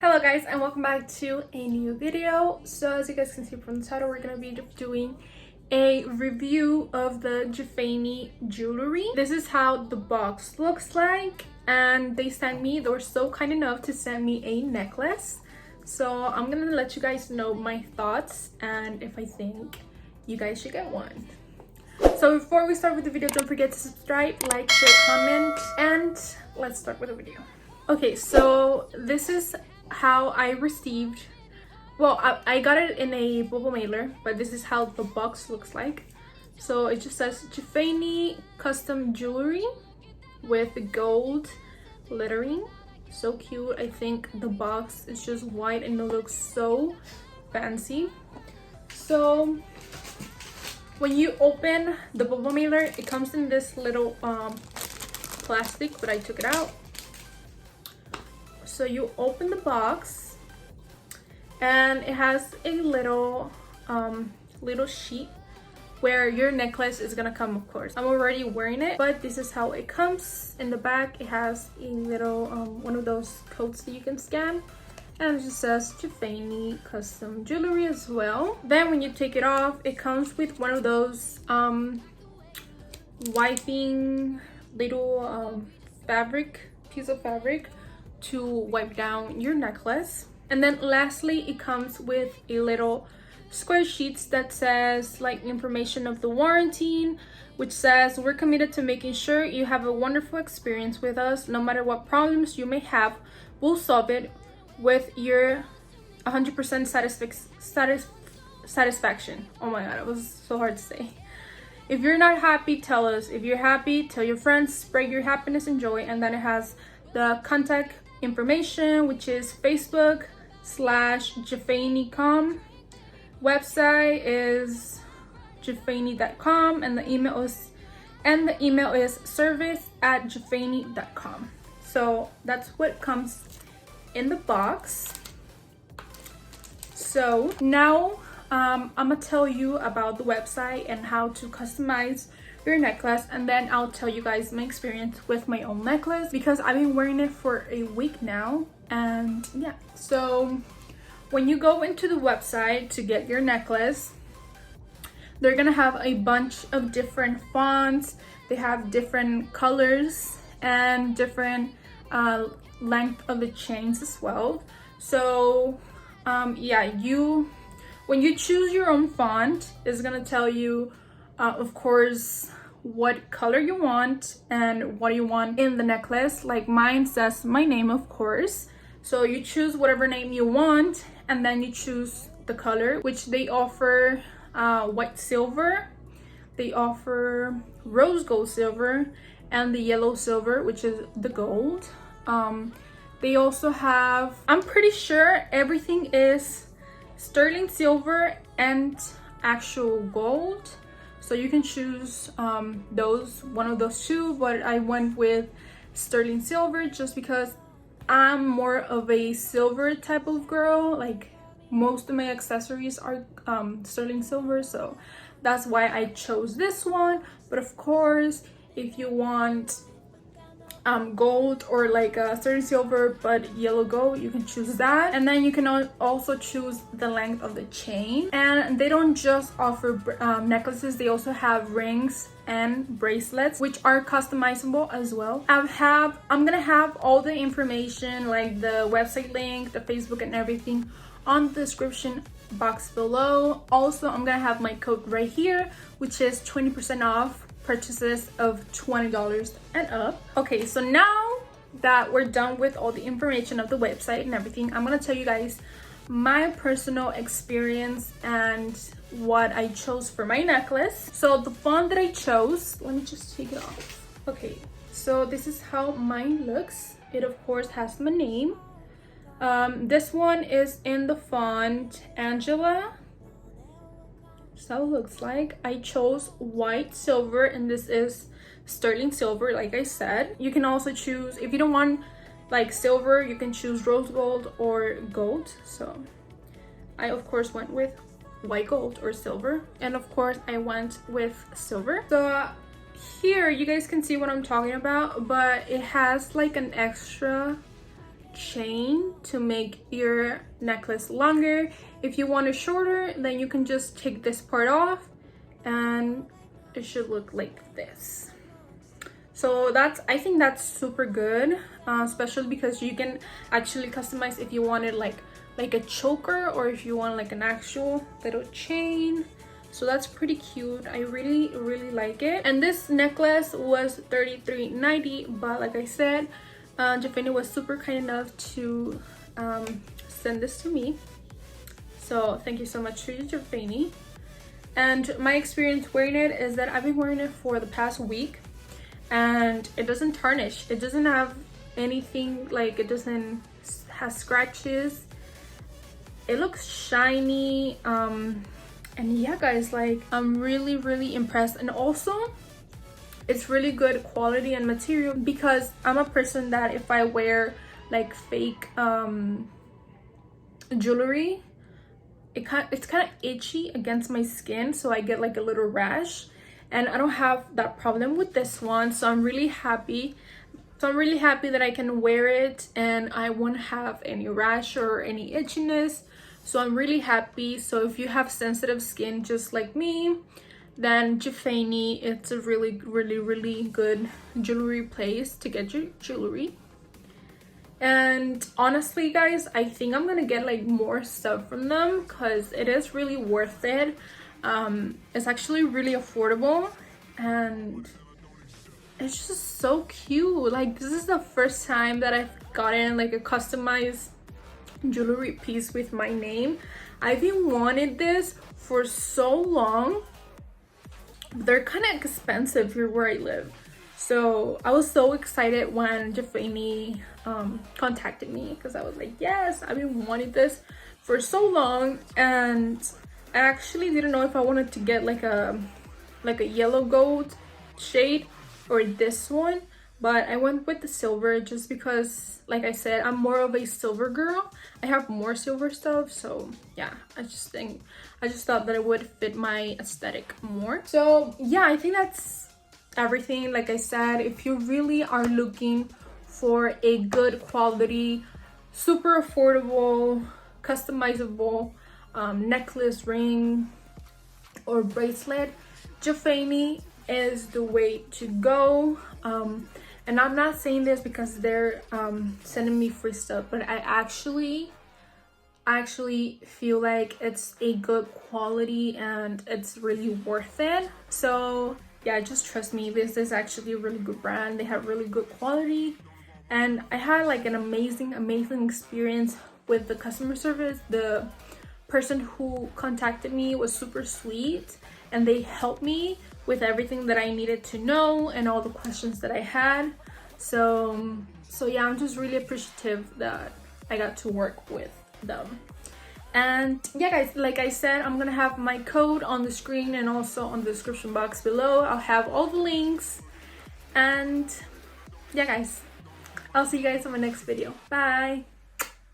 Hello guys, and welcome back to a new video. So as you guys can see from the title, we're gonna be doing a review of the Yafeini jewelry. This is how the box looks like, and they were so kind enough to send me a necklace. So I'm gonna let you guys know my thoughts and if I think you guys should get one. So before we start with the video, don't forget to subscribe, like, share, comment, and let's start with the video. Okay, so this is how I received, well, I got it in a bubble mailer, but this is how the box looks like. So it just says Yafeini custom jewelry with gold lettering. So cute. I think the box is just white and it looks so fancy. So when you open the bubble mailer, it comes in this little plastic, but I took it out. So you open the box and it has a little sheet where your necklace is gonna come, of course. I'm already wearing it, but this is how it comes. In the back it has a little one of those codes that you can scan, and it just says Yafeini custom jewelry as well. Then when you take it off, it comes with one of those wiping little piece of fabric to wipe down your necklace. And then lastly, it comes with a little square sheets that says like information of the warranty, which says we're committed to making sure you have a wonderful experience with us. No matter what problems you may have, we'll solve it with your 100% satisfaction. Oh my god, it was so hard to say. If you're not happy, tell us. If you're happy, tell your friends. Spread your happiness and joy. And then it has the contact information, which is Facebook/Yafeini.com. Website is Yafeini.com, and the email is service@Yafeini.com. So that's what comes in the box. So now I'm gonna tell you about the website and how to customize your necklace, and then I'll tell you guys my experience with my own necklace because I've been wearing it for a week now. And yeah, so when you go into the website to get your necklace, they're gonna have a bunch of different fonts. They have different colors and different length of the chains as well. So yeah, when you choose your own font, it's gonna tell you of course what color you want and what you want in the necklace. Like mine says my name, of course, so you choose whatever name you want, and then you choose the color, which they offer white silver, they offer rose gold silver, and the yellow silver, which is the gold. They also have, I'm pretty sure everything is sterling silver and actual gold. So you can choose one of those two, but I went with sterling silver just because I'm more of a silver type of girl. Like most of my accessories are sterling silver, so that's why I chose this one. But of course, if you want gold or like a sterling silver but yellow gold, you can choose that. And then you can also choose the length of the chain. And they don't just offer necklaces, they also have rings and bracelets, which are customizable as well. I'm gonna have all the information, like the website link, the Facebook and everything, on the description box below. Also, I'm gonna have my code right here, which is 20% off purchases of $20 and up. Okay, so now that we're done with all the information of the website and everything, I'm gonna tell you guys my personal experience and what I chose for my necklace. So the font that I chose, let me just take it off. Okay, so this is how mine looks. It of course has my name. This one is in the font Angela. So it looks like. I chose white silver, and this is sterling silver, like I said. You can also choose, if you don't want like silver, you can choose rose gold or gold. So I of course went with white gold or silver, and of course I went with silver. So here you guys can see what I'm talking about, but it has like an extra chain to make your necklace longer. If you want it shorter, then you can just take this part off and it should look like this. So I think that's super good, especially because you can actually customize if you wanted like a choker, or if you want like an actual little chain. So that's pretty cute. I really like it. And this necklace was $33.90, but like I said, Yafeini was super kind enough to send this to me. So thank you so much to Yafeini. And my experience wearing it is that I've been wearing it for the past week, and it doesn't tarnish. It doesn't have anything, like it doesn't have scratches. It looks shiny. And yeah guys, like I'm really impressed. And also it's really good quality and material, because I'm a person that if I wear like fake jewelry, it's kind of itchy against my skin, so I get like a little rash, and I don't have that problem with this one. So I'm really happy that I can wear it and I won't have any rash or any itchiness. So I'm really happy. So if you have sensitive skin just like me, then Yafeini, it's a really good jewelry place to get your jewelry. And honestly guys, I think I'm gonna get like more stuff from them, because it is really worth it. It's actually really affordable, and it's just so cute. Like this is the first time that I've gotten like a customized jewelry piece with my name. I've been wanted this for so long. They're kind of expensive here where I live, so I was so excited when Yafeini contacted me, because I was like, yes, I've been wanting this for so long. And I actually didn't know if I wanted to get like a yellow gold shade or this one, but I went with the silver just because, like I said, I'm more of a silver girl. I have more silver stuff, so yeah, I just thought that it would fit my aesthetic more. So yeah, I think that's everything. Like I said, if you really are looking for a good quality, super affordable, customizable necklace, ring, or bracelet, Yafeini is the way to go. And I'm not saying this because they're sending me free stuff, but I actually feel like it's a good quality and it's really worth it. So yeah, just trust me, this is actually a really good brand. They have really good quality, and I had like an amazing experience with the customer service. The person who contacted me was super sweet, and they helped me with everything that I needed to know and all the questions that I had. So yeah, I'm just really appreciative that I got to work with them. And yeah guys, like I said, I'm gonna have my code on the screen and also on the description box below. I'll have all the links. And yeah guys, I'll see you guys in my next video. Bye.